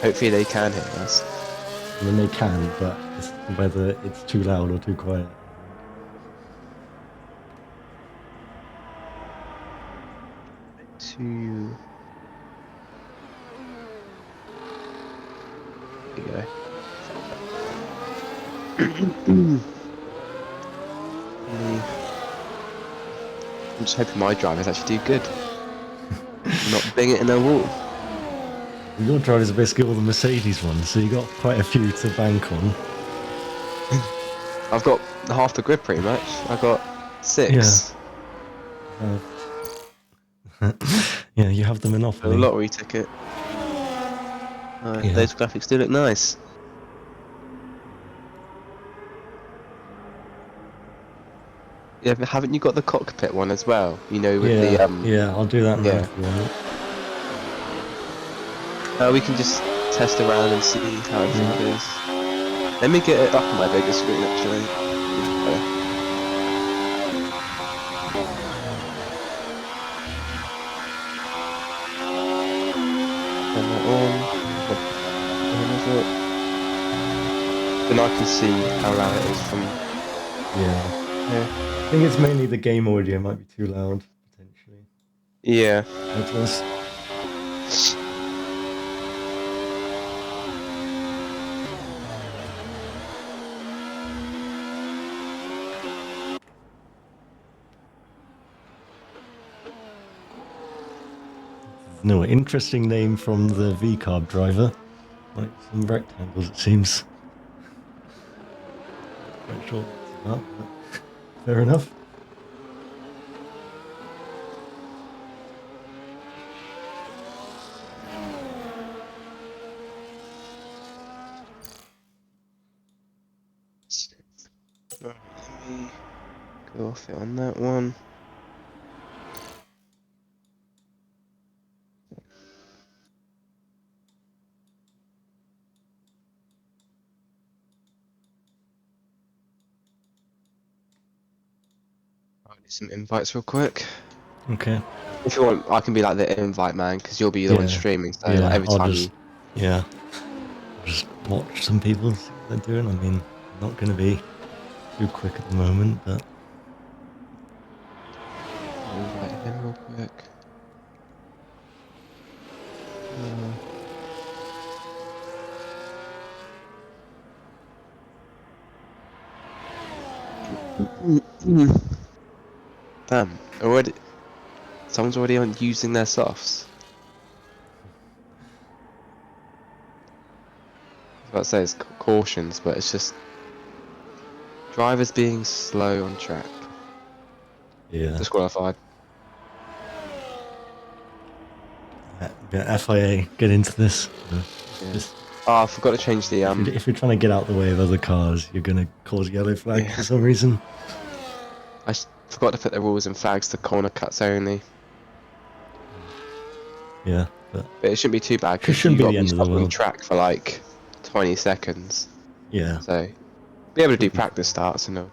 Hopefully they can hear us. I mean, they can, but it's whether it's too loud or too quiet. To there you go. I'm just hoping my drivers actually do good. Not bang it in their wall. Your drivers are basically all the Mercedes ones, so you got quite a few to bank on. I've got half the grid pretty much. I got 6. Yeah. Yeah, you have the A monopoly. lottery ticket. Yeah. Those graphics do look nice. Yeah, but haven't you got the cockpit one as well? You know, with the Yeah, I'll do that now yeah. if you want. We can just test around and see how everything is. Let me get it up on my bigger screen actually. Turn that on. Is it? Then I can see how loud it is from Yeah. I think it's mainly the game audio might be too loud, potentially. Yeah. Hopeless. No, interesting name from the V-carb driver. Like some rectangles, it seems. Quite sure what's about, but fair enough. Right, let me go off it on that one. I'll do some invites real quick. Okay. If you want, I can be like the invite man because you'll be the one streaming. So like, every I'll time just, I'll just watch some people, see what they're doing. I mean, I'm not going to be too quick at the moment, but I'll invite him real quick. Damn, already. Someone's already on using their softs. I was about to say it's cautions, but it's just drivers being slow on track. yeah. Disqualified. FIA, get into this. Yeah. Just, Oh, I forgot to change the if you're trying to get out the way of other cars, you're going to cause yellow flag Yeah. for some reason. I forgot to put the rules and flags to corner cuts only. Yeah, but But it shouldn't be too bad it because shouldn't you be got the to be end of the stuck on world. track for like 20 seconds. Yeah. So be able to do Should be practice starts and all.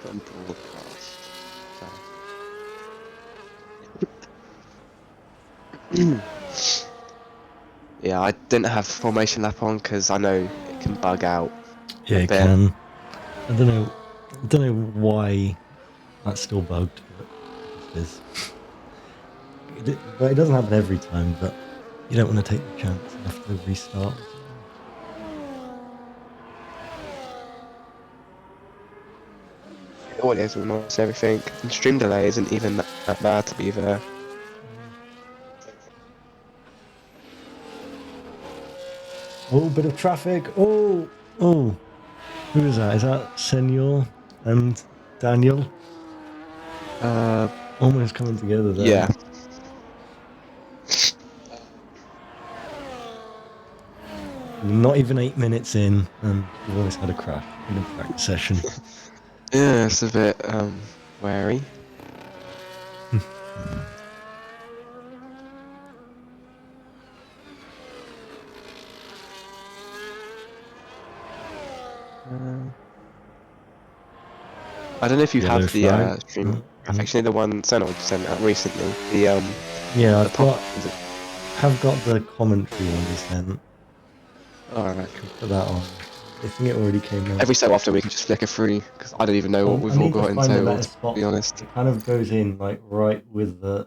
From broadcast. So. Yeah, I didn't have formation lap on because I know it can bug out. Yeah, A it bit. can. I don't know why that's still bugged, but it is. But it doesn't happen every time, but you don't want to take the chance and have to restart. The audio is almost everything. And stream delay isn't even that bad to be fair. Oh, bit of traffic. Oh. Who is that? Is that Senor and Daniel? Almost coming together there. Yeah. Not even 8 minutes in, and we've always had a crash in a practice session. Yeah, it's a bit wary. I don't know if you Yellow have the flag. stream graphics, you know the one Senod sent out recently. The Yeah, I've got have got the commentary on this then. Alright. Put that on. I think it already came out. Every so often we can just flick a through, because I don't even know what I we've all need to got in find a total, better to spot. be honest. It kind of goes in like right with the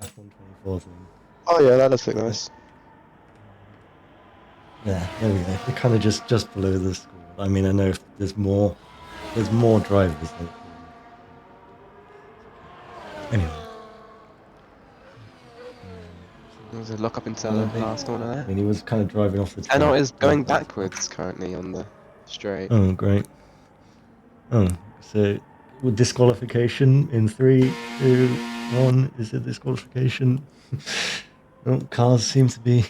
F124 thing. Oh yeah, that does look nice. Yeah, there we go. They're kind of just below the score. I mean, I know if there's more drivers. Than anyway, There's a lock up into well, the last corner I there. mean, he was kind of driving off the track. Tenor is going backwards currently on the straight. Oh, great. Oh, so with disqualification in 3, 2, 1, is it disqualification? Oh, cars seem to be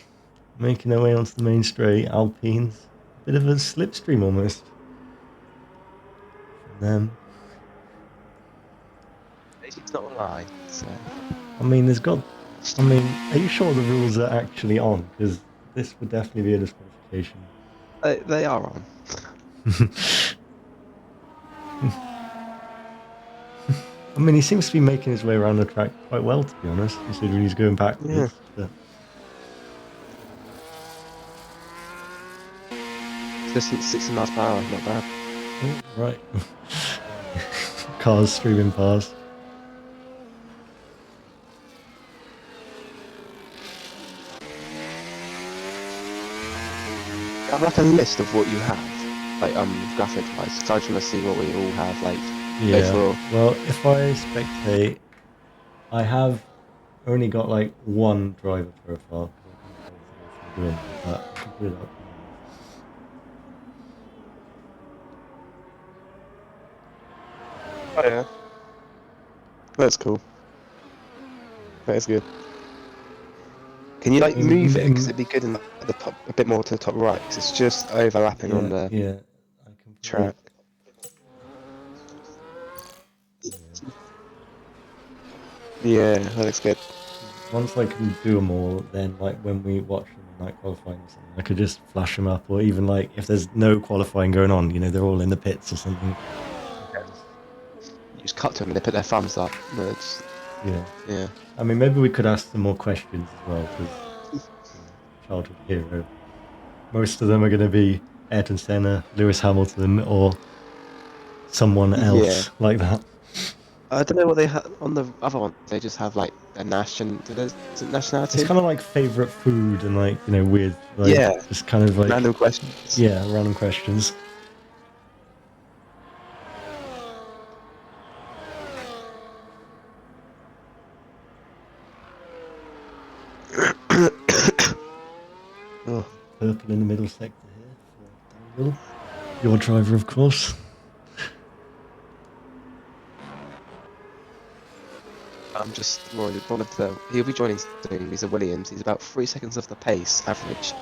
making their way onto the main straight. Alpines, bit of a slipstream almost from them. It's not online, so. I mean, are you sure the rules are actually on? Because this would definitely be a disqualification. They are on. I mean, he seems to be making his way around the track quite well, to be honest, considering he's going backwards. Yeah. But... Distance 60 miles per hour, not bad. Oh, right. Cars streaming past. I have like a list of what you have, like graphics wise, because I just want to see what we all have, like. Yeah. Overall. Well, if I spectate, I have only got like one driver profile. But I can put it up. Oh yeah. That's cool. That is good. Can you like move it? Because it'd be good in the top, a bit more to the top right, because it's just overlapping on the I can track. Yeah, that looks good. Once I can do them all, then like when we watch them in like qualifying or something, I could just flash them up, or even like if there's no qualifying going on, they're all in the pits or something. You just cut to them and they put their thumbs up. Yeah. I mean, maybe we could ask some more questions as well, because childhood hero. Most of them are going to be Ayrton Senna, Lewis Hamilton, or someone else like that. I don't know what they have on the other one. They just have like a nationality. It's kind of like favorite food and like weird, like just kind of like random questions. Yeah, random questions. Oh. Purple in the middle sector here for Daniel, your driver, of course. I'm just worried. He'll be joining soon. He's a Williams. He's about 3 seconds off the pace average.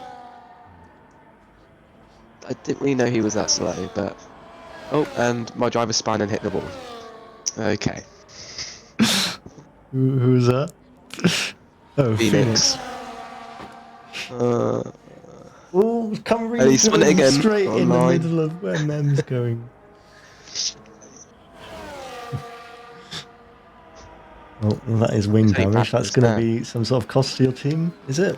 I didn't really know he was that slow, but oh, and my driver spun and hit the wall. Okay. Who was that? Oh, Phoenix. Oh, come really straight in the middle of where Mem's going. Oh, well, that is wing damage. That's going to be some sort of cost to your team, is it?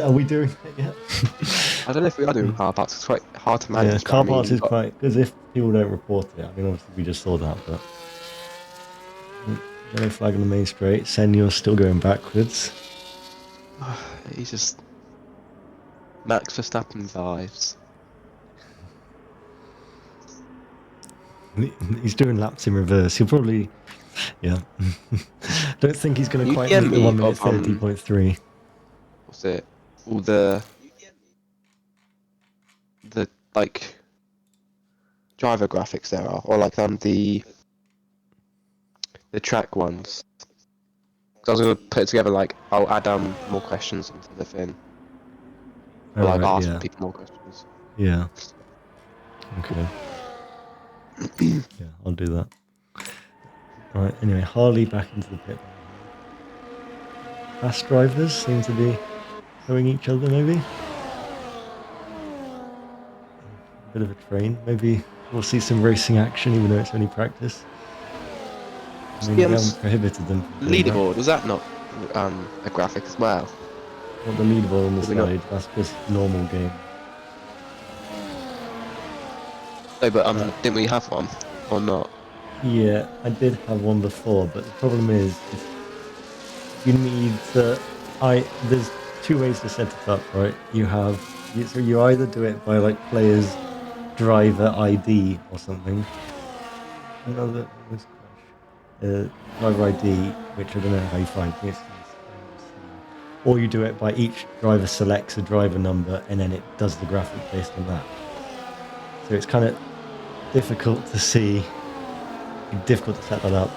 Are we doing it yet? I don't know if we are doing car parts. It's quite hard to manage. Yeah, car parts is quite, because if people don't report it, I mean, obviously we just saw that, but yellow flag on the main straight. Senyor's still going backwards. He's just Max Verstappen vibes. He's doing laps in reverse. He'll probably, don't think he's going to quite make the 1 minute 30.3. What's it? All the like driver graphics there are, or like the track ones. Because I was going to put it together like I'll add more questions into the thing. Or like ask people more questions. Yeah. Okay. Yeah, I'll do that. Alright, anyway, Harley back into the pit. Fast drivers seem to be showing each other, maybe. A bit of a train. Maybe we'll see some racing action, even though it's only practice. I mean, we haven't prohibited them. Leaderboard, was that not a graphic as well? What, the leaderboard on the Did we not- side? That's just normal game. No, but didn't we have one or not? Yeah, I did have one before, but the problem is you need to. There's two ways to set it up, right? So you either do it by like player's driver ID or something. Another was driver ID, which I don't know how you find. For instance, or you do it by each driver selects a driver number and then it does the graphic based on that. So it's kind of difficult to see, difficult to set that up,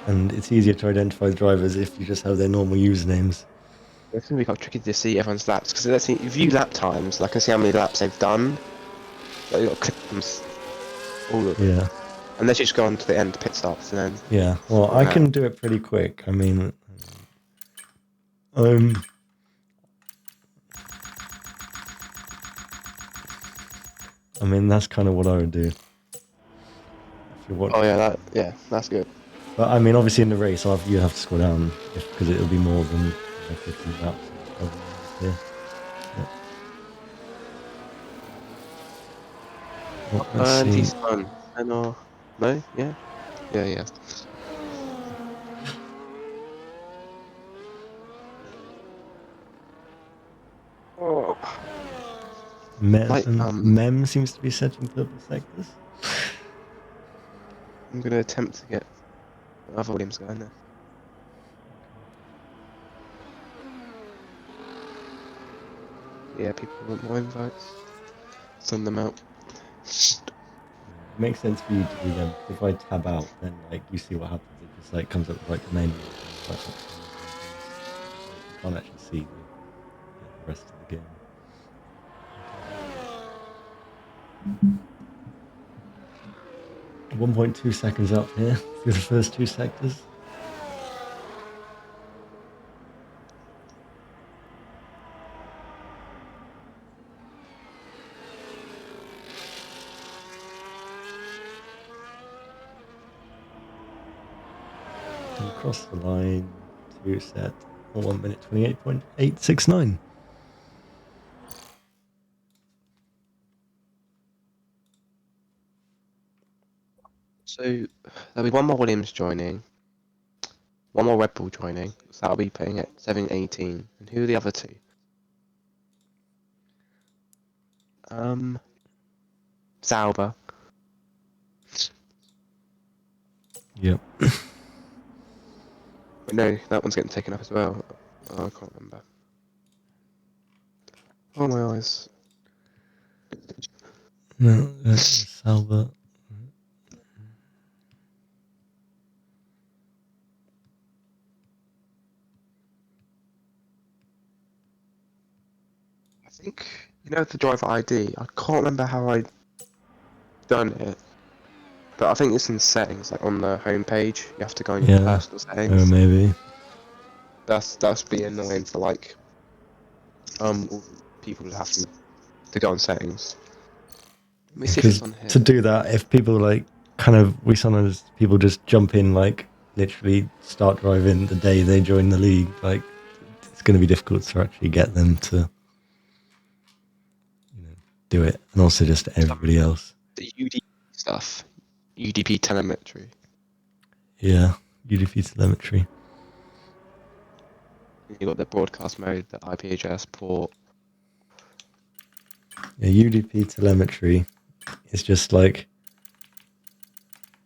and it's easier to identify the drivers if you just have their normal usernames. It's gonna be quite tricky to see everyone's laps because let's see, view lap times. Like I see how many laps they've done. Like, you got to click them, all of them. Yeah. Unless you just go on to the end pit stops and then. Yeah. Well, I can do it pretty quick. I mean, that's kind of what I would do. Oh yeah, that's good. But I mean, obviously in the race, you have to scroll down because it'll be more than 50 laps. Yeah. Well, let's see. No, yeah. Oh. Mem seems to be setting purple sectors. I'm gonna attempt to get other Williams going there. Yeah, people want more invites. Send them out. It makes sense for you to do them. If I tab out, then like you see what happens. It just like comes up with like the menu. You can't actually see the rest of the game. 1.2 seconds up here through the first two sectors. And across the line to set 1 minute 28.869. So there'll be one more Williams joining, one more Red Bull joining, so that'll be putting it 7:18. And who are the other two? Sauber. Yep. But no, that one's getting taken up as well. Oh, I can't remember. Oh my eyes. No, Sauber. I think, the driver ID, I can't remember how I done it, but I think it's in settings, like on the home page. You have to go in your personal settings. Oh, maybe. That's be annoying for like people who have to go on settings. Let me see if it's on here. To do that, if people like we sometimes people just jump in, like literally start driving the day they join the league. Like it's going to be difficult to actually get them to do it, and also just everybody else. The UDP stuff, UDP telemetry. Yeah, UDP telemetry. You got the broadcast mode, the IP address port. Yeah, UDP telemetry is just like,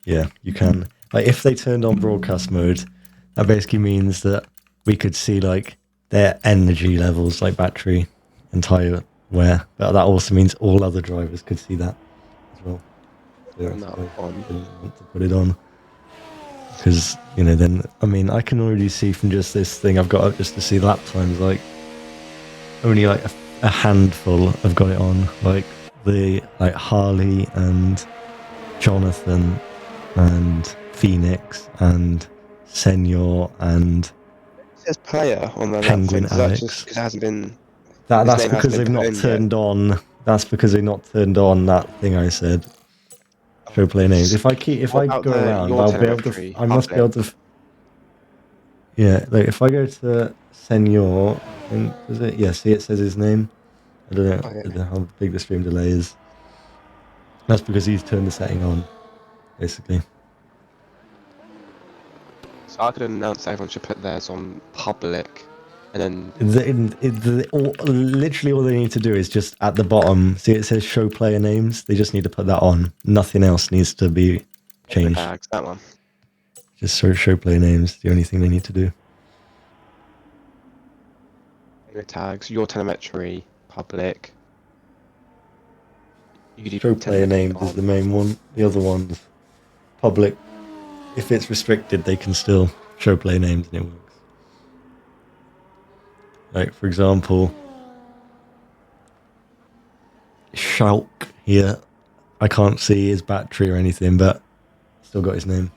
yeah, you can, like, if they turned on broadcast mode, that basically means that we could see like their energy levels, like battery and tire wear. But that also means all other drivers could see that as well. So Didn't want to put it on because then I can already see from just this thing I've got up just to see lap times, like only like a handful have got it on, like Harley and Jonathan and Phoenix and Senor and it says player on the Penguin Alex. Because it hasn't been. That's because they've not turned on. That's because they've not turned on that thing I said. Show player names. If I go around, I'll be able to. I must be able to. Yeah, like if I go to Senor, and does it? Yeah, see, it says his name. I don't know, Okay. how big the stream delay is. That's because he's turned the setting on, basically. So I could announce that everyone should put theirs on public, and then Literally all they need to do is just at the bottom, see it says show player names. They just need to put that on. Nothing else needs to be changed. tags that one. Just show player names. The only thing they need to do. Your tags, your telemetry, public. You could do Show player telemetry names is on. the main one. The other one's public. If it's restricted, they can still show player names and it works. Like, for example, Shulk here. I can't see his battery or anything, but still got his name.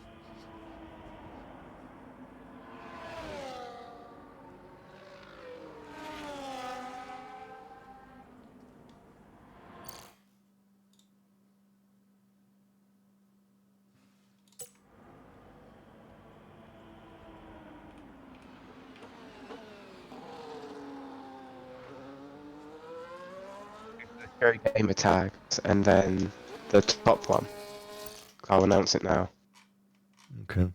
Carry gamer tags, and then the top one. I'll announce it now. Okay.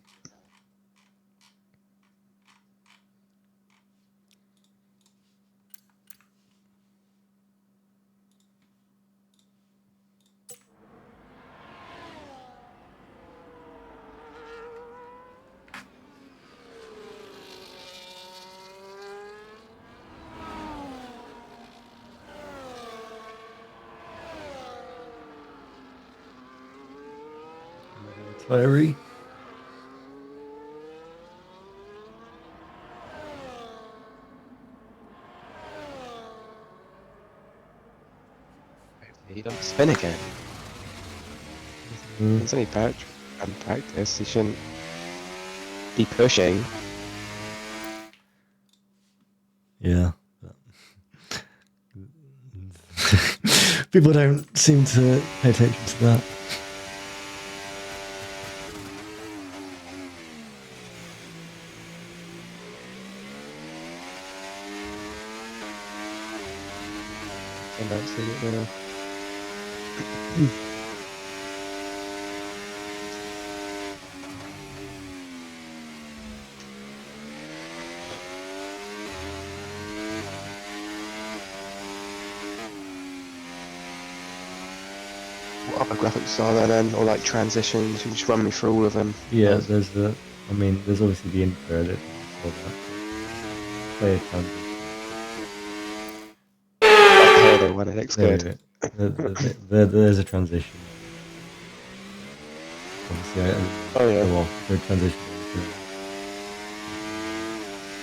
Fiery. He doesn't spin again. It's only practice. He shouldn't be pushing. Yeah. People don't seem to pay attention to that. Announcing it now. What other graphics are there then, or like transitions? You can just run me through all of them. Yeah, there's the. I mean, there's obviously the intro edit. Player transition. Here they won. It looks There, good. there's a transition. Obviously, Oh yeah. well, the transition.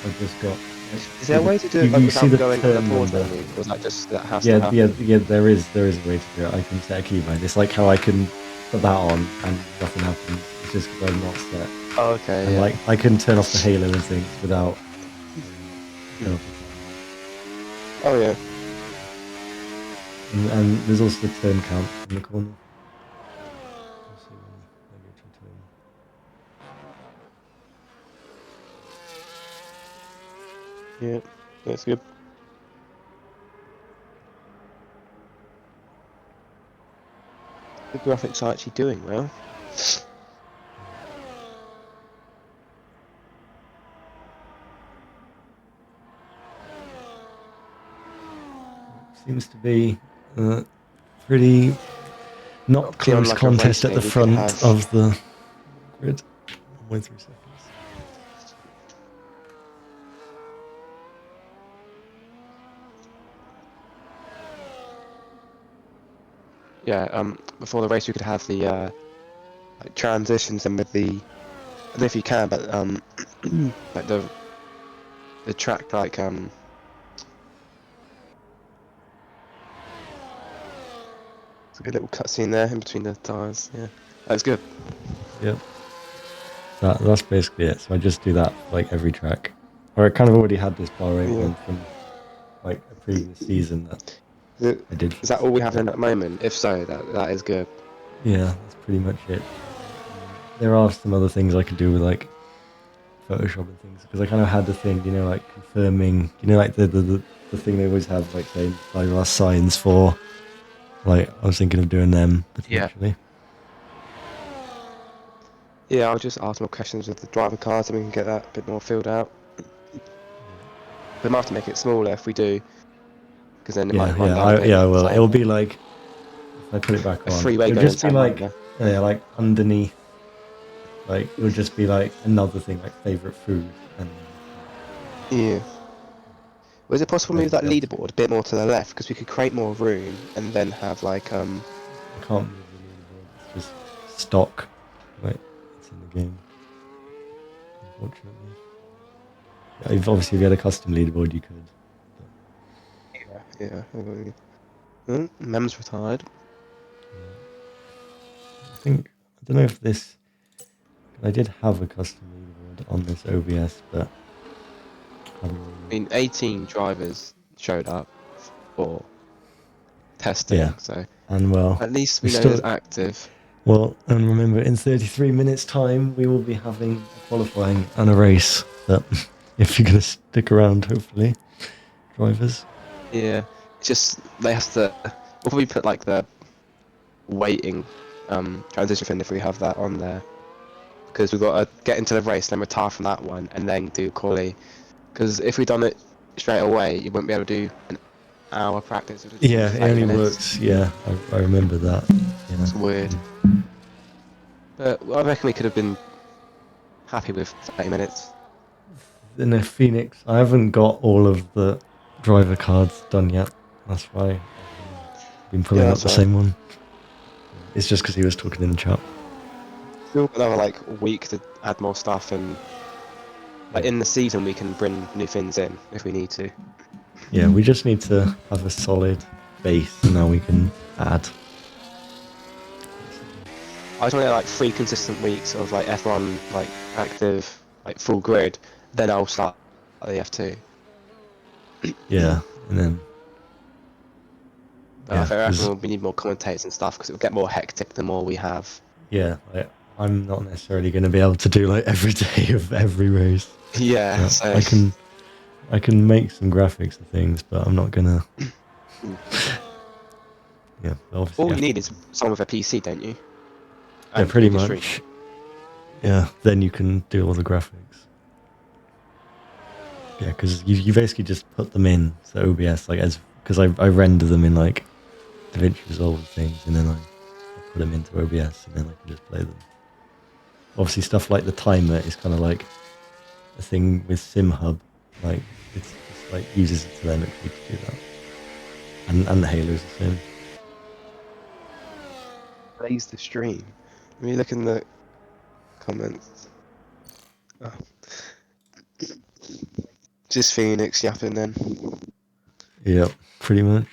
I've just got. Is there a way to do it You like, see without the going to the turn pause number. menu? Or is that just that has to Yeah, happen? there is a way to do it. I can set a keybind. It's like how I can put that on and nothing happens. It's just because I'm not set. Oh, okay. And Yeah. like I can turn off the halo and things without. Oh yeah. And there's also the turn count in the corner. Yeah. That's good. The graphics are actually doing well. Seems to be pretty not Obviously, on close like a contest at race the day, we could front have- of the grid. 1.3 seconds. Yeah. Before the race, we could have the like transitions and with the. I don't know if you can, but like the track like It's a good little cutscene there in between the tires. Yeah, that's good. Yep. That's basically it. So I just do that for, like every track. Or I kind of already had this bar rate Yeah. one from like a previous season that I did. Is that all we have in at the moment? If so, that is good. Yeah, that's pretty much it. There are some other things I could do with like Photoshop and things, because I kind of had the thing, like confirming, like the thing they always have, like saying last signs for. Like I was thinking of doing them potentially. Yeah, I'll just ask more questions with the driver cards and we can get that a bit more filled out. We might have to make it smaller if we do, because then it might run down a bit. I will. Like It'll be like if I put it back a on, freeway it'll going just be down like there. like underneath. Like it'll just be like another thing, like favorite food, and Yeah. Was it possible to move that be able to- leaderboard a bit more to the left? Because we could create more room and then have like I can't move the leaderboard. It's just stock. Like it's in the game. Unfortunately, obviously if you had a custom leaderboard, you could. Yeah. Mem's retired. I don't know if this. I did have a custom leaderboard on this OBS, but I haven't really. I mean, 18 drivers showed up for testing, Yeah. so And well, at least we know still it's active. well. And remember, in 33 minutes' time, we will be having a qualifying and a race. That, if you're gonna stick around, hopefully, drivers. Yeah, it's just they have to. We'll probably put like the waiting transition fin if we have that on there, because we've got to get into the race, then retire from that one, and then do quali. Because if we'd done it straight away, you wouldn't be able to do an hour practice. Yeah, it only 30 minutes. works. Yeah, I remember that. Yeah. It's weird. But I reckon we could have been happy with 30 minutes. In a Phoenix, I haven't got all of the driver cards done yet. That's why I've been pulling up the same one. It's just because he was talking in the chat. Still got another like week to add more stuff, and like in the season we can bring new things in if we need to. Yeah, we just need to have a solid base, and now we can add. I just want to get like 3 consistent weeks of like F1 like active, like full grid. Then I'll start the F2. Yeah, and then. But I reckon we need more commentators and stuff because it'll get more hectic the more we have. Yeah, I'm not necessarily going to be able to do like every day of every race. Yeah, so I can make some graphics and things, but I'm not gonna. Yeah, obviously. All you need is someone with a PC, don't you? Yeah, pretty much. Yeah, then you can do all the graphics. Yeah, because you basically just put them in to OBS, like because I render them in like DaVinci Resolve things, and then I put them into OBS, and then I can just play them. Obviously, stuff like the timer is kind of like a thing with SimHub, like it's just like uses a telemetry to do that, and the Halo's the same. Plays the stream. Let me look in the comments. Oh. Just Phoenix yapping then. Yep, pretty much.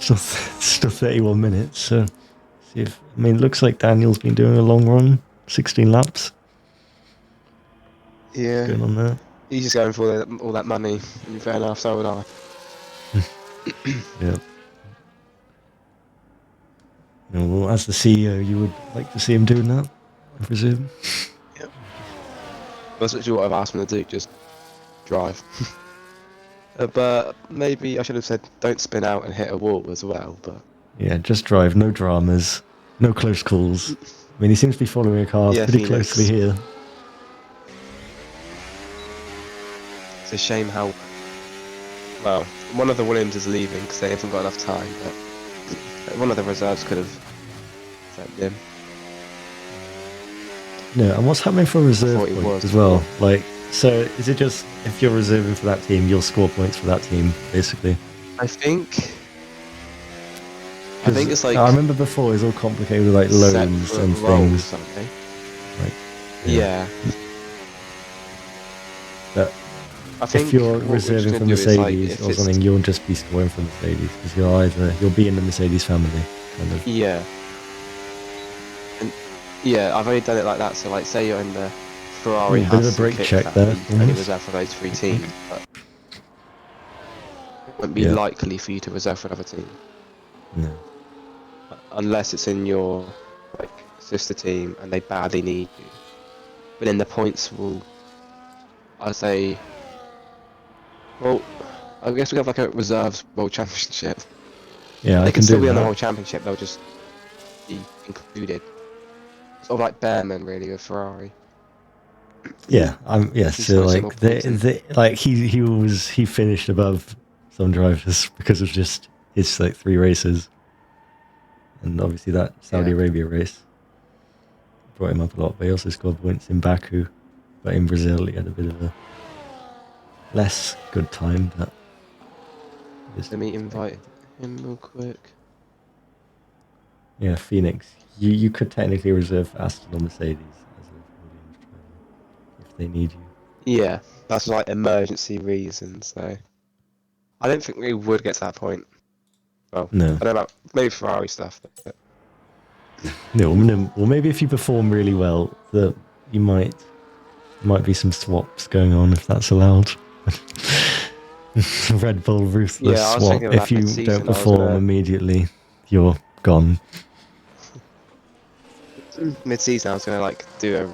Still 31 minutes, so see if it looks like Daniel's been doing a long run, 16 laps. Yeah. Going on there. He's just going for all that money. And fair enough, so would I. Yeah. Well, as the CEO, you would like to see him doing that, I presume. Yep. That's actually what I've asked him to do, just drive. But maybe I should have said don't spin out and hit a wall as well, but... Yeah, just drive, no dramas, no close calls. I mean, he seems to be following a car pretty Phoenix. closely here. It's a shame how... Well, one of the Williams is leaving because they haven't got enough time, but one of the reserves could have sent him. No, and what's happening for reserve points as well? Like, so is it just if you're reserving for that team, you'll score points for that team, basically? I think it's like... I remember before it was all complicated with like loans and things. Something. Like, yeah. But I think if you're reserving for Mercedes or something, you'll just be scoring for Mercedes because you'll be in the Mercedes family, kind of. Yeah. And yeah, I've only done it like that. So like, say you're in the Ferrari. Bit of a brake check there. Only reserve for those 3 teams, but it wouldn't be likely for you to reserve for another team. No. unless it's in your like sister team and they badly need you. But then the points will, I say, well, I guess we have like a reserves world championship. Yeah, I They can can still do be on the that. world championship. They'll just be included. Sort of like Behrman really with Ferrari. Yeah, yeah. He's So got some more like points in. he finished above some drivers because of just his like 3 races, and obviously that Saudi Yeah. Arabia race brought him up a lot. But he also scored points in Baku, but in Brazil he had a bit of a less good time. But Let me invite him real quick. yeah, Phoenix. You could technically reserve Aston or Mercedes as a Williams driver if they need you. Yeah, that's like emergency reasons. So I don't think we would get to that point. Well, No, I don't know about maybe Ferrari stuff. But no. Well, maybe if you perform really well, that you might be some swaps going on if that's allowed. Red Bull ruthless yeah, I was swap. thinking of If that you don't mid-season. I was perform gonna immediately, you're gone. mid-season. I was gonna like do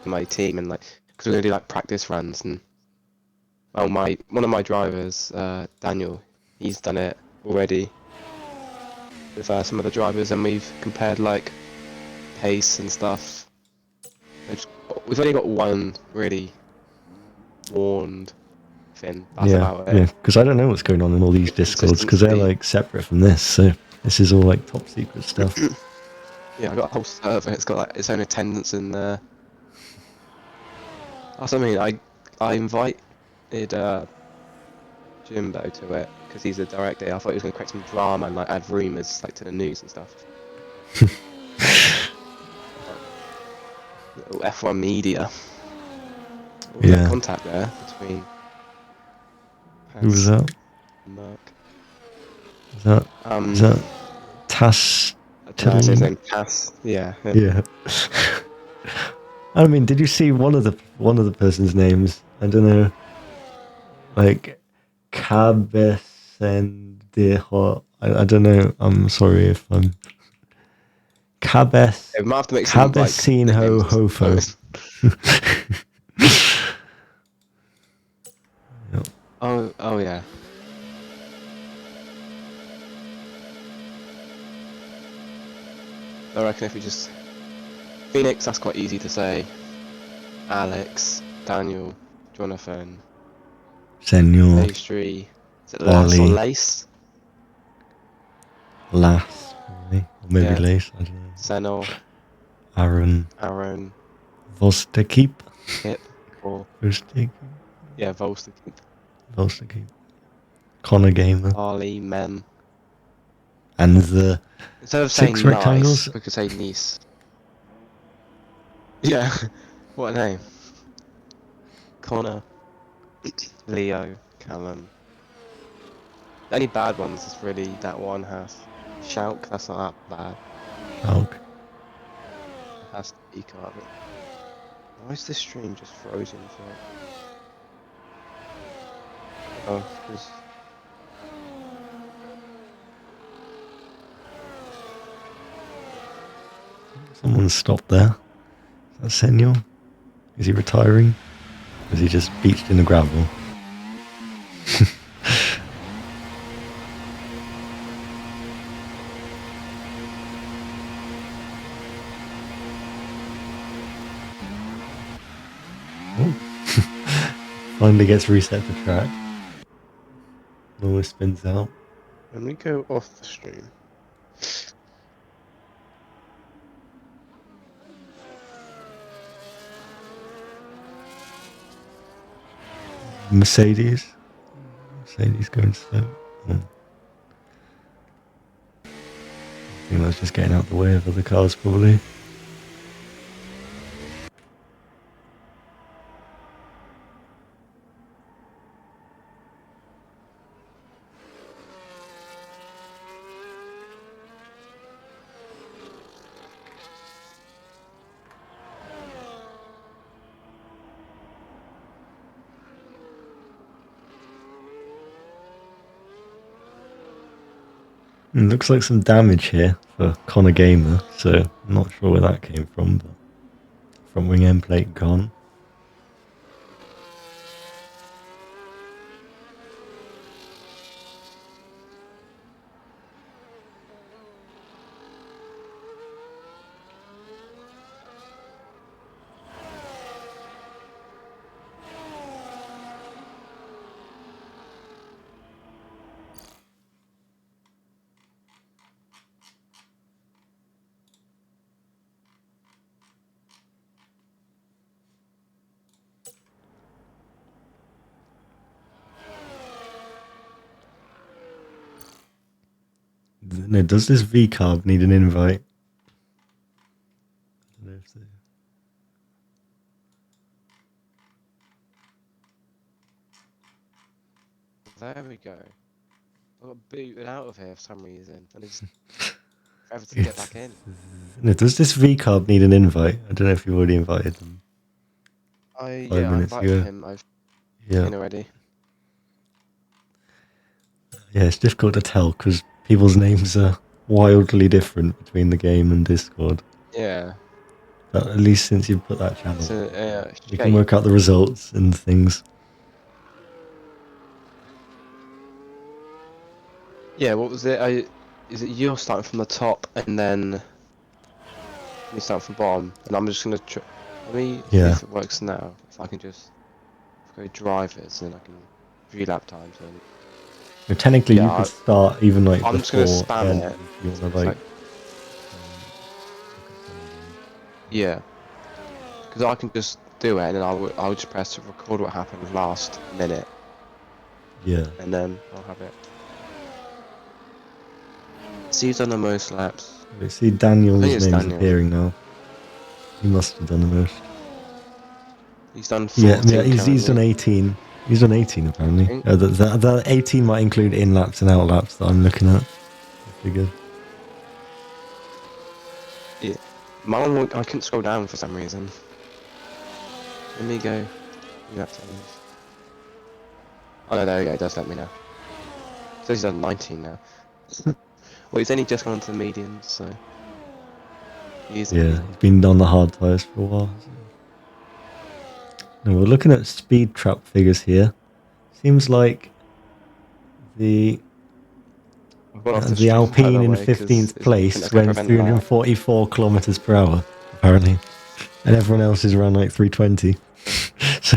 my team and like because we're gonna do like practice runs and well, one of my drivers, Daniel, he's done it already with some of the drivers, and we've compared like pace and stuff. We've only got one really warned thing. That's Yeah, about yeah. it. Because I don't know what's going on in all these discords because they're Consistency. like separate from this. So this is all like top secret stuff. Yeah, I got a whole server. It's got like its own attendance in there. That's what I mean. I invited Jimbo to it because he's the director. I thought he was going to create some drama and like add rumors like to the news and stuff. Little F1 media. What was that Yeah. contact there between Who was Haas that? and Merck? Is that is Um, that Tas? I don't know how to say his Till- name. Haas. Yeah. Yeah. I mean, did you see one of the person's names? I don't know, like Cabecendejo. I don't know. I'm sorry if I'm We might have to make some like Cabecinho nicknames or Hofo. something. Yep. Oh yeah. I reckon if we just Phoenix, that's quite easy to say. Alex, Daniel, Jonathan, Senor, Pastry. Is it Lass or Ollie, Lace? Lass, probably, or maybe Yeah. Lace. I don't know. Senor, Aaron Aaron, Vostekip. Kip, or Vostekip. yeah, Volstakip, Vostekip. Connor Gamer. Ali, Mem. And the Instead of 6 saying nice, rectangles. we could say niece. Yeah, what a name. Connor, Leo, Callum. The only bad ones is really that one has. Shalk, that's not that bad. Schalk. It has to be carbon. Why is this stream just frozen for it? Oh, because Someone stopped there. Is that Senor? Is he retiring? Or is he just beached in the gravel? Finally gets reset to track. Always spins out. when we go off the stream, Mercedes. Mercedes going slow. Oh. I think that's just getting out the way of other cars, probably. Looks like some damage here for Connor Gamer, so I'm not sure where that came from, but front wing end plate gone. No, does this V-carb need an invite? There we go. I got booted out of here for some reason, and it's forever to get back in. No, does this V-carb need an invite? I don't know if you've already invited them. Yeah, I invited him. I've in already. Yeah, it's difficult to tell because people's names are wildly different between the game and Discord. Yeah. But at least since you've put that channel, So, you can work out the results and things. Yeah, what was it? Is it you're starting from the top and then you start from bottom? And I'm just gonna let me see if it works now. If I can just go drivers, and I can view lap times. And Well, technically, you could start even like I'm before just gonna spam it. if you want to like. Yeah, because I can just do it, and then I'll just press to record what happened last minute. Yeah. And then I'll have it. See who's done the most laps. We see Daniel's name's appearing now. He must have done the most. He's done 14. Yeah, he's done 18. He's done 18 apparently. The 18 might include in laps and out laps that I'm looking at. Pretty good. Yeah, my one I couldn't scroll down for some reason. Let me go. Oh no, there we go. It does let me now. So he's done 19 now. Well, he's only just gone to the mediums, so. He's been on the hard tyres for a while. So. Now we're looking at speed trap figures here. Seems like the Alpine in 15th place went 344 kilometers per hour, apparently, and everyone else is around like 320. So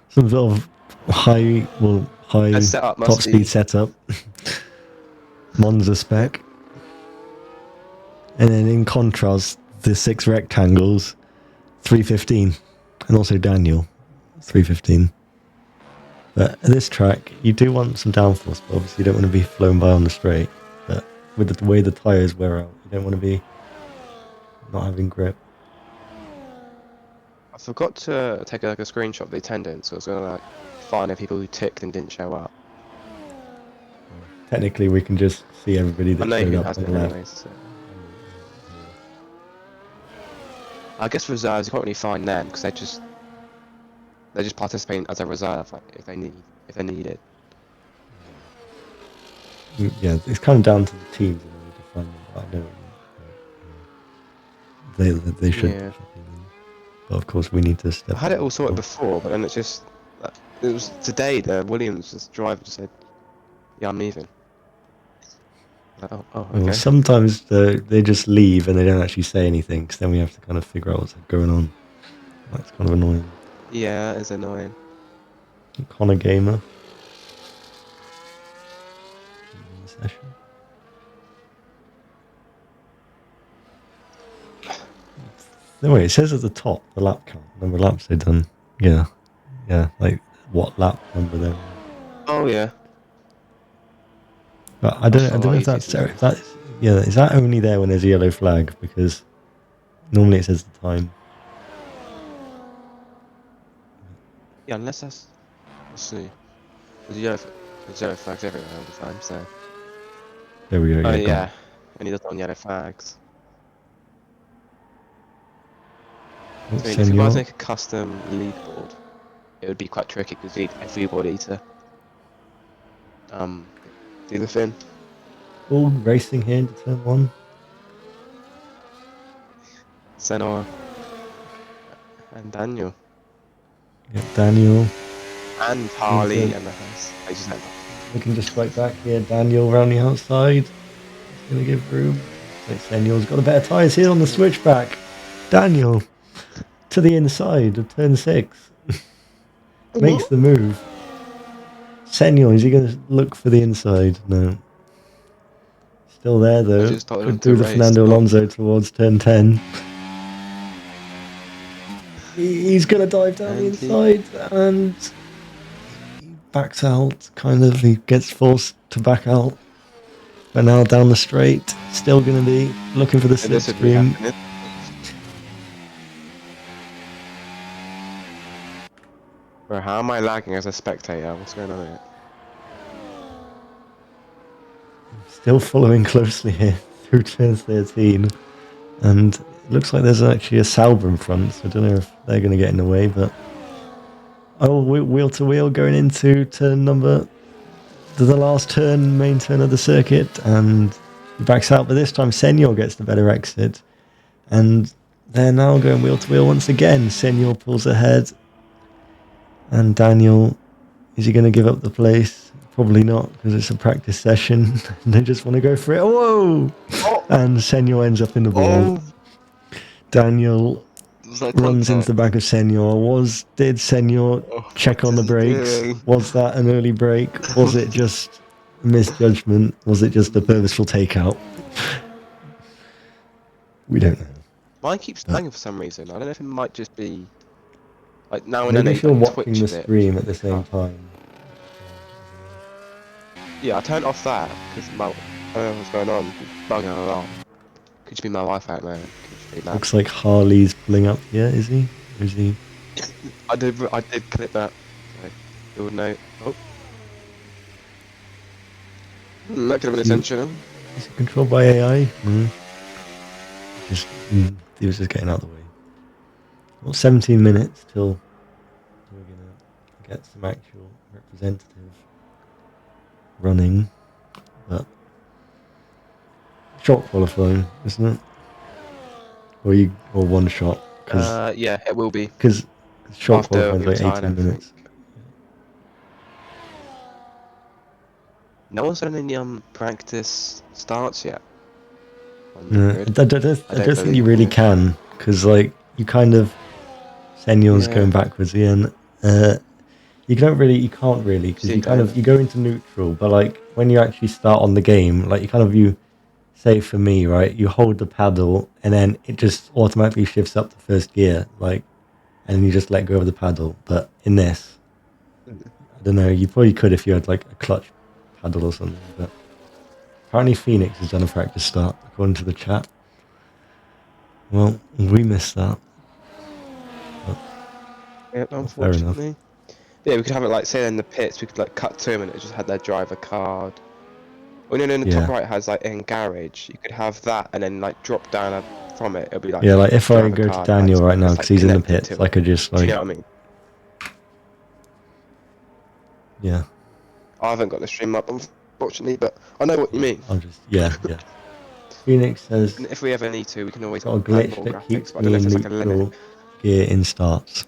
some sort of high top speed setup, Monza spec. And then in contrast, the 6 rectangles, 315, and also Daniel, 315. But at this track, you do want some downforce, but obviously you don't want to be flown by on the straight. But with the way the tyres wear out, you don't want to be not having grip. I forgot to take like a screenshot of the attendance, so I was going to like find the people who ticked and didn't show up. Technically, we can just see everybody that showed up on the left. Anyways, so. I guess reserves you can't really find them because they're just participating as a reserve, like if they need it. Yeah, it's kind of down to the teams to find them. But I know they should. Yeah. But of course, we need to step. I had it all sorted before, but then it was today. The Williams driver said, "Yeah, I'm leaving." Like, oh, okay. Well, sometimes they just leave and they don't actually say anything, because then we have to kind of figure out what's going on. That's kind of annoying. Yeah, it's annoying. Connor Gamer. Session. Anyway, it says at the top the lap count, number of laps they've done. Yeah, like what lap number they're on. Oh yeah. But I don't know if that's is that only there when there's a yellow flag, because normally it says the time. Yeah, unless that's. Let's see. There's yellow flags everywhere all the time, so. There we go. Oh yeah, and he does on yellow flags. I mean, if you guys make a custom leaderboard, it would be quite tricky because you need everybody to do the thing. All racing here into turn 1. Senna and Daniel. Yeah, Daniel And Harley and the house. I just had looking to strike back here. Daniel around the outside. He's going to give room. Looks like Daniel's got a better tyres here on the switchback. Daniel to the inside of turn 6. Makes the move. Senor, is he going to look for the inside? No. Still there though. just told him Could to do the race, Fernando not- Alonso towards turn 10. He's going to dive down the And he- inside and he backs out. Kind of, he gets forced to back out. But now down the straight, still going to be looking for the this would be slipstream. happening. Bro, how am I lagging as a spectator? What's going on here? Still following closely here through turn 13. And it looks like there's actually a Sauber in front, so I don't know if they're going to get in the way, but... Oh, wheel to wheel going into turn number... the last turn, main turn of the circuit, and he backs out, but this time Senor gets the better exit. And they're now going wheel to wheel once again. Senor pulls ahead. And Daniel, is he going to give up the place? Probably not, because it's a practice session. They just want to go for it. Whoa! Oh! And Senor ends up in the ball. Oh! Daniel Like runs into the back of Senor. Did Senor check on the brakes? Was that an early brake? Was it just a misjudgment? Was it just a purposeful takeout? We don't know. Mine keeps lagging for some reason. I don't know if it might just be like now and then Maybe it if you're like, watching the twitches it. stream at the same time. Yeah, I turned off that because I don't know what's going on. It's bugging a lot. Could just be my Wi-Fi, man. Could just be that. Looks like Harley's pulling up here, is he? Or is he? I did clip that. So you would know. Oh. That could have been intentional. Is it controlled by AI? No. He was just getting out of the way. Well, 17 minutes till we're going to get some actual representative running. But shot qualifying, isn't it? Or one shot? Yeah, it will be. Because shot After qualifying is like 18 minutes. No one's done any practice starts yet. No, I don't think you really can, because like you kind of Senor's going backwards again. You can't really, because you go into neutral, but like when you actually start on the game, like you say for me, right, you hold the paddle and then it just automatically shifts up to first gear, like, and you just let go of the paddle. But in this, I don't know, you probably could if you had like a clutch paddle or something, but apparently Phoenix has done a practice start, according to the chat. Well, we missed that. Yeah, unfortunately. Yeah, we could have it like, say in the pits, we could like cut to them and it just had their driver card. Oh no, in the top right has like in garage. You could have that and then like drop down from it. It'll be like like if I go to Daniel right now because he's in the pits, I could just like. You know what I mean? Yeah. I haven't got the stream up unfortunately, but I know what you mean. I'll just yeah. Phoenix says. And if we ever need to, we can always. Got a glitch that keeps me in neutral gear in starts.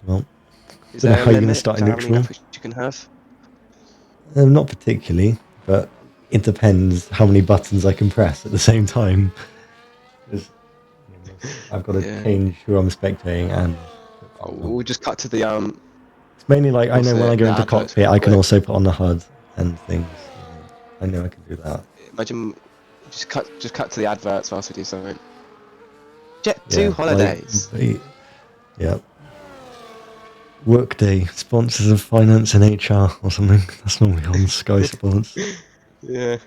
Well, I don't know how you're going to start in neutral. You can have. Not particularly, but it depends how many buttons I can press at the same time. I've got to change who I'm spectating and. We'll just cut to the It's mainly like I know when I go into cockpit, I can also put on the HUD and things. I know I can do that. Imagine just cut to the adverts whilst we do something. Jet2 holidays. Yeah. Workday, sponsors of finance and HR or something. That's normally on Sky Sports. Yeah.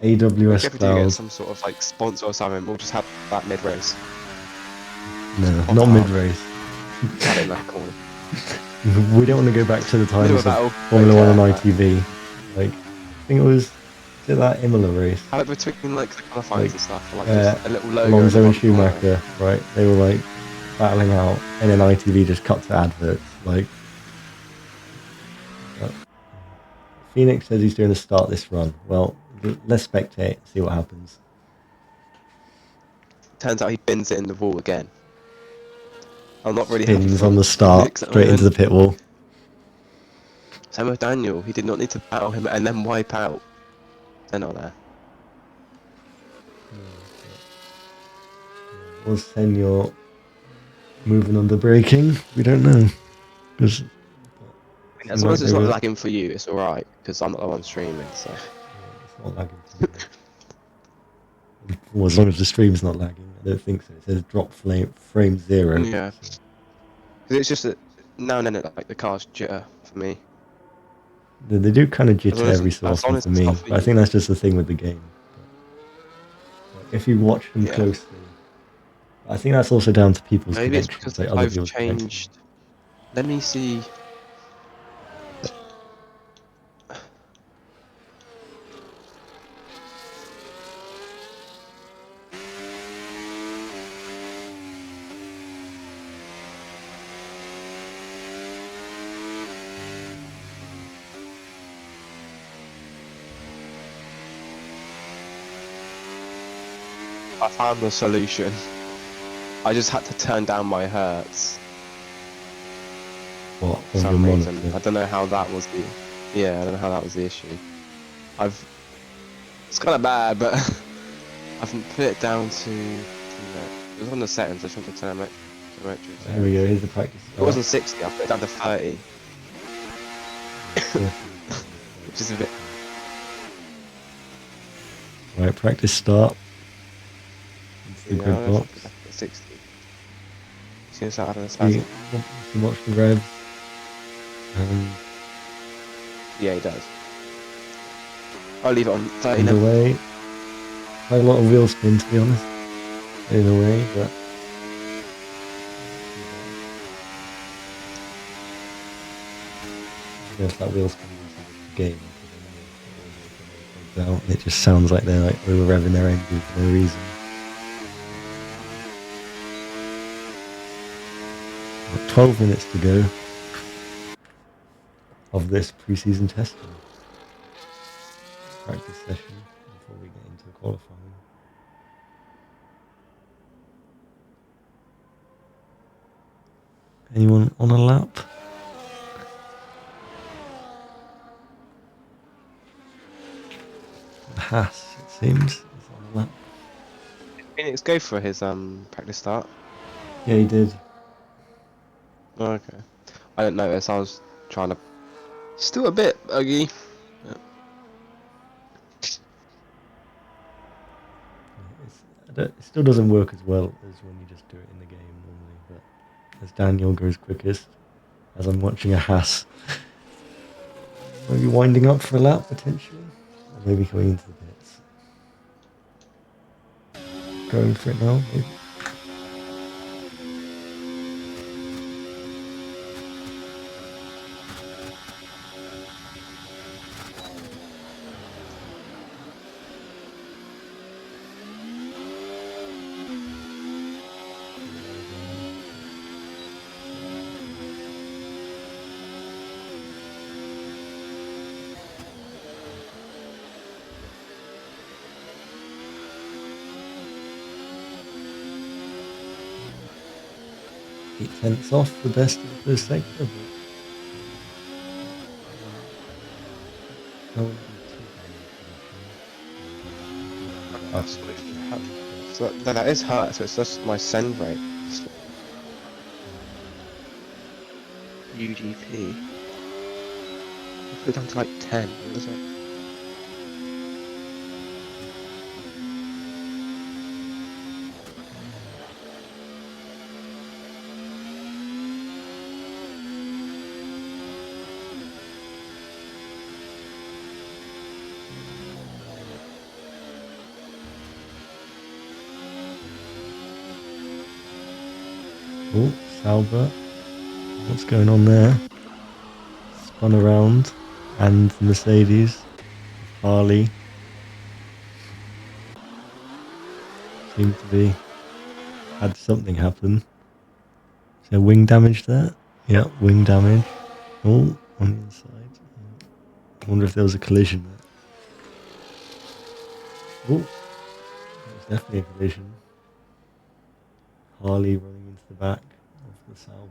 AWS if Cloud. We do get some sort of like sponsor or something, we'll just have that mid-race. No, not mid-race. Cut in that corner. We don't want to go back to the times of Formula 1 on ITV. Like, I think is it that Imola race? Have it between like the qualifying and stuff, like just a little logo. Alonso and Schumacher, right? They were like battling out, and then ITV just cut to adverts. Like, Phoenix says he's doing a start this run. Well, let's spectate, see what happens. Turns out he bins it in the wall again. I'm not really happy Spins for on the start, Nick's straight into the pit wall. Same with Daniel. He did not need to battle him and then wipe out. They're not there. Was Senor moving under braking? We don't know. Because As long as it's not lagging for you, it's alright. Because I'm not the one streaming, so. It's not lagging for me. Well, as long as the stream's not lagging. I don't think so. It says drop frame 0. Yeah. Because it's just that now and then like the cars jitter for me. They do kind of jitter every so often for me. But I think that's just the thing with the game. But if you watch them closely, I think that's also down to people's maybe connections. It's because like other I've people's changed. Let me see. I found the solution. I just had to turn down my hertz. What? For some reason. I don't know how that was the... Yeah, I don't know how that was the issue. It's kind of bad, but I've put it down to... it was on the settings, I just want to turn it to Here we go, here's the practice. It wasn't 60, I put it down to 30. Which is a bit... Right, practice start. The grid box. 60. Seems like having a spasm. You watch the revs. Yeah, he does. I'll leave it on 30 now. Away. Quite a lot of wheel spin, to be honest. In a way, but... Yes, that wheel spin is a game. It just sounds like they're like over revving their engine for no reason. 12 minutes to go of this pre-season testing practice session before we get into qualifying. Anyone on a lap? Haas, it seems, is on a lap. Did Phoenix go for his practice start? Yeah, he did. Oh, okay. I didn't notice, I was trying to... Still a bit buggy. It still doesn't work as well as when you just do it in the game normally, but as Daniel goes quickest, as I'm watching a Haas maybe winding up for a lap potentially, or maybe going into the pits. Going for it now, maybe. Tenths off the best of the first sector, but So that is hurt, so it's just my send rate. UGP. Put it down to like 10, what is it? oh, Sauber, what's going on there? Spun around, and the Mercedes, Harley, seemed to be, had something happen. Is there wing damage there? Yeah, wing damage. Oh, on the inside. I wonder if there was a collision there. Oh, it's definitely a collision. Harley running into the back of the Sauber.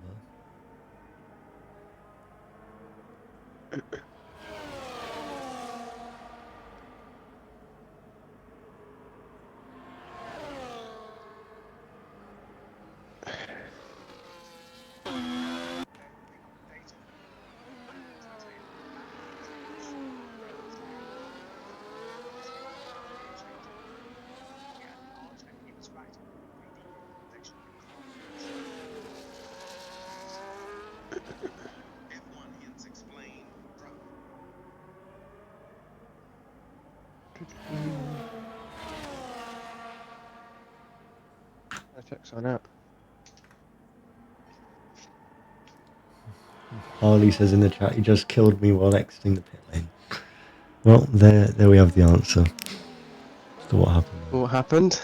I'll check something out. Harley says in the chat, he just killed me while exiting the pit lane. Well, there we have the answer to what happened. What happened?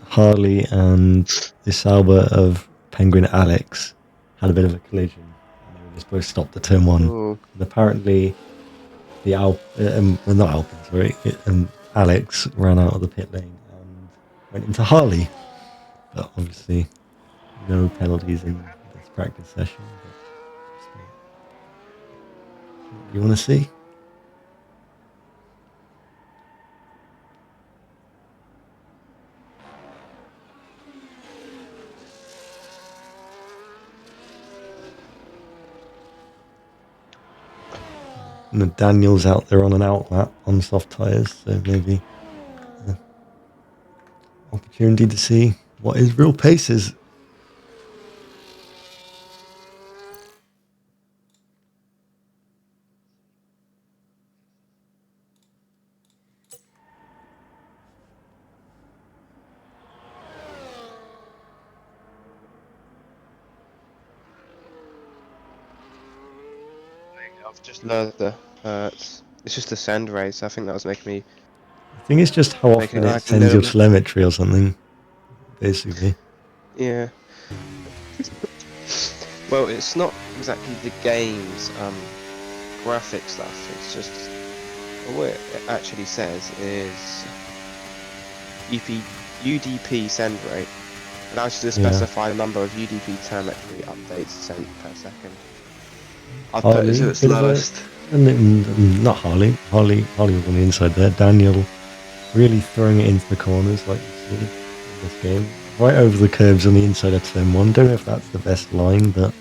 Harley and the Sauber of Penguin Alex had a bit of a collision, and they were just both stopped at turn 1. Ooh. And apparently, the not Alpine, sorry, Alex ran out of the pit lane and went into Harley. But obviously, no penalties in this practice session. But you want to see? And Daniel's out there on an out lap on soft tyres, so maybe opportunity to see what his real pace is. I've just learned the it's just a send race. I think that was making me. I think it's just how Making often it it like a sends your little. telemetry or something, basically. Yeah. Well, it's not exactly the game's graphic stuff. It's just what it actually says is UDP send rate allows you to specify the number of UDP telemetry updates sent per second. I've put it to its lowest. Not Harley. Harley was on the inside there. Daniel really throwing it into the corners like you see in this game. Right over the curves on the inside of turn 1. Don't know if that's the best line, but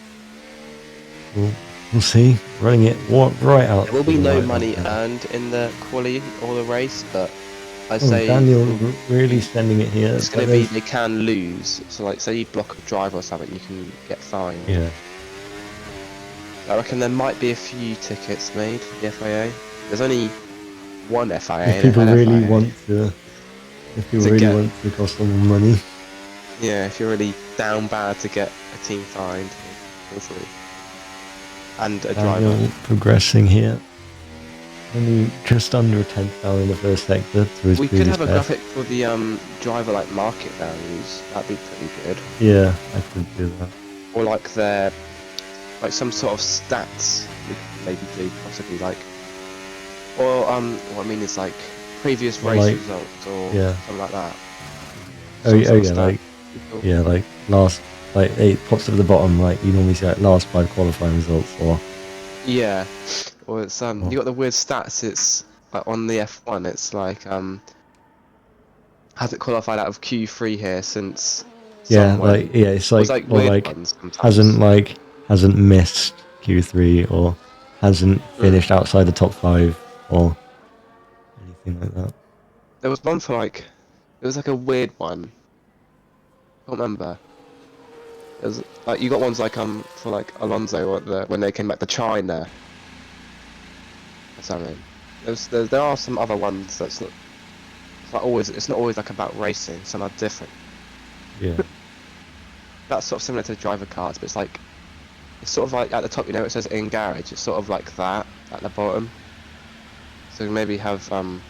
we'll see. Running it right out. There will be to the no right money there. earned in the quali or the race, but I Oh, say Daniel really sending it here. it's going to be they can lose. So like, say you block a driver or something, you can get fined. Yeah. I reckon there might be a few tickets made for the FIA. There's only one FIA. If people really FIA. want to cost them money. Yeah, if you're really down bad to get a team fined, feel free. And a Daniel driver. progressing here. Only just under a 10th down in the first sector to his We could previous have a best. graphic for the driver like market values. That'd be pretty good. Yeah, I could do that. Or like their like some sort of stats we could maybe do, possibly like. Or what I mean is like previous race like, results or something like that. Like last, like it pops up at the bottom, like you normally see like last 5 qualifying results, or or it's you got the weird stats. It's like on the F1, it's like hasn't qualified out of Q3 here since someone. it's like or weird like ones sometimes. hasn't missed Q3 or hasn't finished outside the top 5 or anything like that. There was one for like it was like a weird one. I can't remember. It was like you got ones like for like Alonso or when they came back to China or something. There are some other ones that's not. It's not always like about racing. Some are different. Yeah. That's sort of similar to driver cards, but it's sort of like at the top, you know, it says in garage. It's sort of like that at the bottom. So maybe have one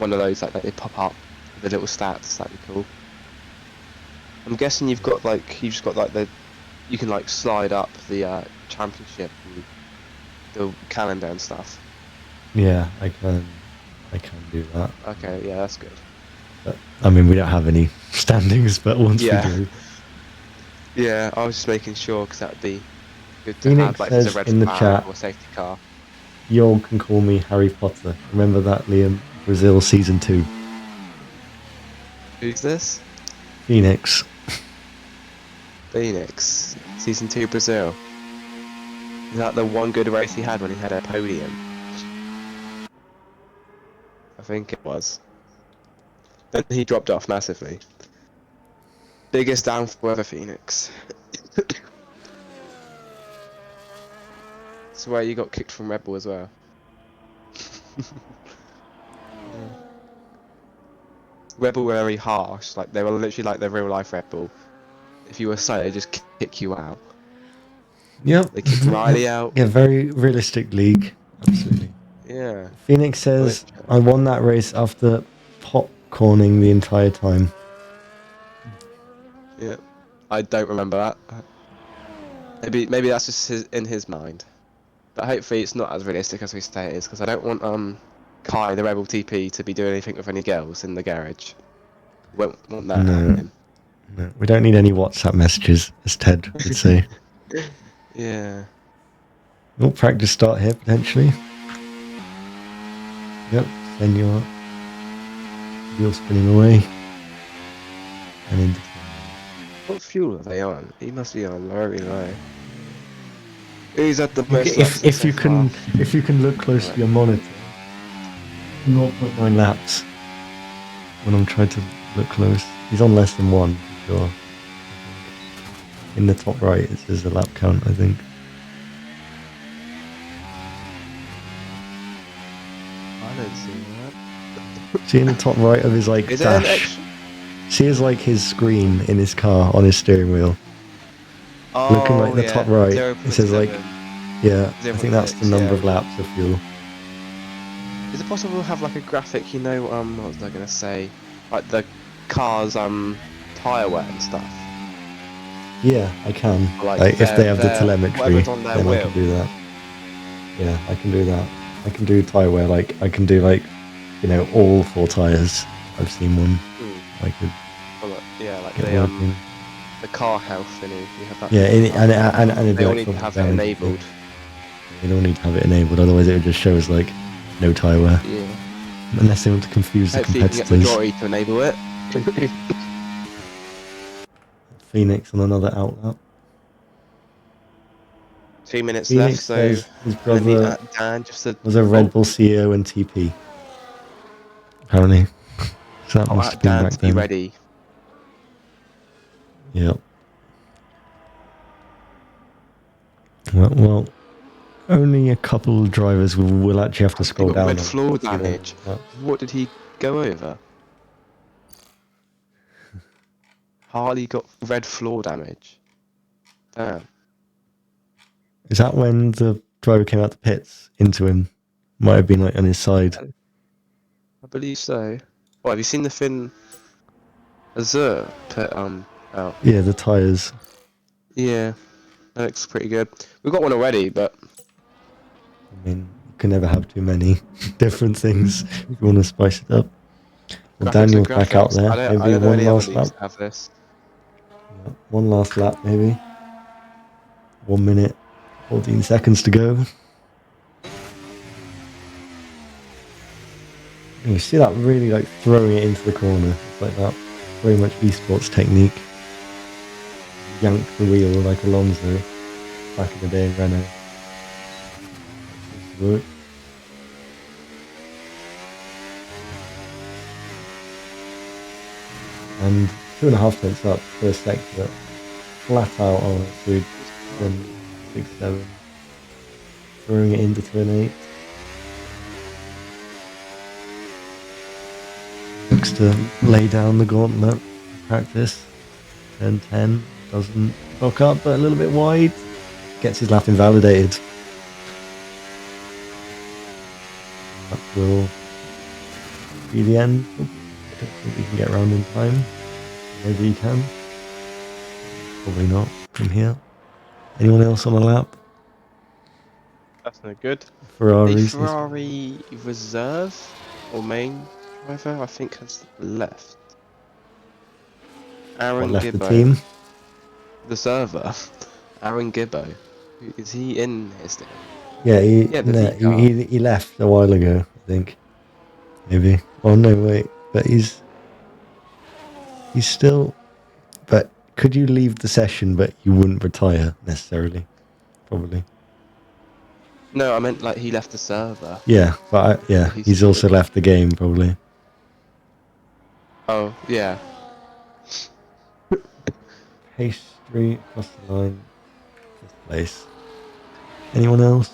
of those like they pop up with the little stats. That'd be cool. I'm guessing you've just got like you can like slide up the championship and the calendar and stuff. Yeah, I can. I can do that. Okay, yeah, that's good. But, I mean, we don't have any standings, but once we Yeah, do. yeah. I was just making sure because that'd be good to have. Phoenix Like, if there's a says red in the flag chat, or safety car. y'all can call me Harry Potter. Remember that, Liam? Brazil Season 2. Who's this? Phoenix. Phoenix, season 2 Brazil. Is that the one good race he had when he had a podium? I think it was. Then he dropped off massively. Biggest downfall ever, Phoenix. Swear you got kicked from Red Bull as well. Yeah. Red Bull were very harsh. Like they were literally like the real life Red Bull. If you were slow, they just kick you out. Yep. They kicked Riley out. Yeah, very realistic league. Absolutely. Yeah. Phoenix says, I won that race after popcorning the entire time. Yeah. I don't remember that. Maybe that's just in his mind. But hopefully it's not as realistic as we say it is, because I don't want Kai, the Rebel TP, to be doing anything with any girls in the garage. Won't want that happening. No, we don't need any WhatsApp messages, as Ted would say. Yeah. Oh, practice start here, potentially. Yep, Senor. Wheel spinning away. And into What fuel are they on? He must be on very low. Who's at the most laps if so you can far? if you can look close to your monitor, 0.9 laps. When I'm trying to look close, he's on less than 1 for sure. In the top right, it says a lap count, I think. I don't see that. See in the top right of his like Is there an dash. extra? See his like his screen in his car on his steering wheel. Oh, Looking like the yeah. top right, 0.7. it says like, yeah, I think that's the 0.6, number yeah. of laps of fuel. Is it possible to have like a graphic, you know, what was I gonna say? Like the car's tyre wear and stuff. Yeah, I can. Like if they have the their telemetry, whatever's on their then I wheel. can do that. Yeah, I can do that. I can do tyre wear, like, I can do, like, you know, all 4 tyres. I've seen one. I could Yeah, like get working. the car health thingy. You have that. Yeah, and it'd they be all like need to filtering have it damage. enabled. They don't need to have it enabled, otherwise it would just show us, like, no tyre wear. Yeah. Unless they want to confuse the Hopefully you can get competitors. majority to enable it. Phoenix on another outlap. 2 minutes Phoenix left, so says his gonna meet brother Dan just to. was a Red Bull CEO and TP. Apparently. So that must have been Dan back to be then. ready. Yep. Well, only a couple of drivers will actually have to scroll down. Red floor damage. What did he go over? Harley got red floor damage. Damn. Is that when the driver came out the pits into him? Might have been like on his side. I believe so. What, have you seen the Finn Azure put out? Yeah, the tyres. Yeah, that looks pretty good. We've got one already, but I mean, you can never have too many different things if you want to spice it up. Well, graphics Daniel's are back out graphics. there. I Maybe don't know one any other last leagues lap. that have this. Yeah, one last lap, maybe. 1 minute, 14 seconds to go. And you see that really like throwing it into the corner. It's like that very much esports technique. Yank the wheel like Alonso back in the day in Renault. Work. And 2.5 tenths up first sector. Flat out on it through 6-7. Throwing it into turn 8. Looks to lay down the gauntlet. Practice. Turn 10. Doesn't fuck up, but a little bit wide. Gets his lap invalidated. That will be the end. I don't think we can get around in time. Maybe he can. Probably not from here. Anyone else on the lap? That's no good. Ferraris. A Ferrari reserve? or main driver, I think, has left. What, Aaron left the Gibbo, team? the server. Aaron Gibbo, is he in here still? Yeah, Yeah, the V car. he left a while ago, I think. Maybe. Oh no, wait. But he's still. But could you leave the session, but you wouldn't retire necessarily? Probably. No, I meant like he left the server. Yeah, but But he's still. also left the game probably. Oh yeah. Pastry across the line, fifth place. Anyone else?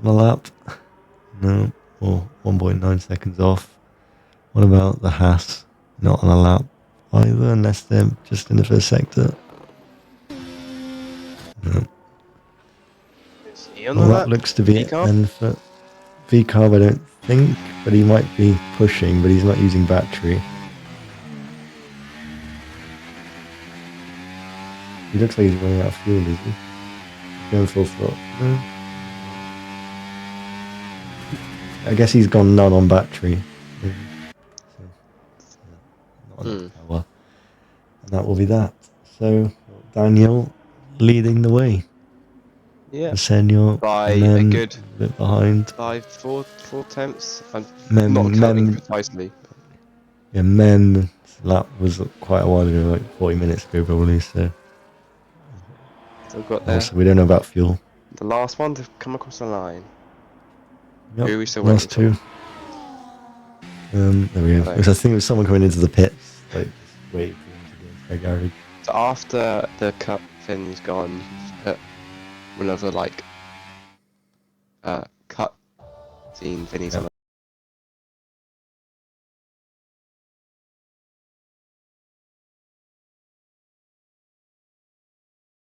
On a lap? No. Or 1.9 seconds off. What about the Haas? Not on a lap either, unless they're just in the first sector. No. Is he on Well, the that lap? looks to be it V-carb? then for V-carb, I don't think, but he might be pushing, but he's not using battery. He looks like he's running out of fuel, is he? Going full throttle. No. I guess he's gone none on battery. So, not enough power. And that will be that. So, Daniel leading the way. Yeah. Senor, By and then a good a bit behind. by four tenths. I'm Mem, not counting Mem, precisely. yeah, Mem's lap was quite a while ago, like 40 minutes ago probably, so. Still got there. Also, we don't know about fuel. The last one to come across the line. Yep, Who are we still last waiting two. There we go. Hello. I think it was someone coming into the pits, like, just waiting for him to go into their garage. So after the cut thing's gone, put another like cut scene thingies on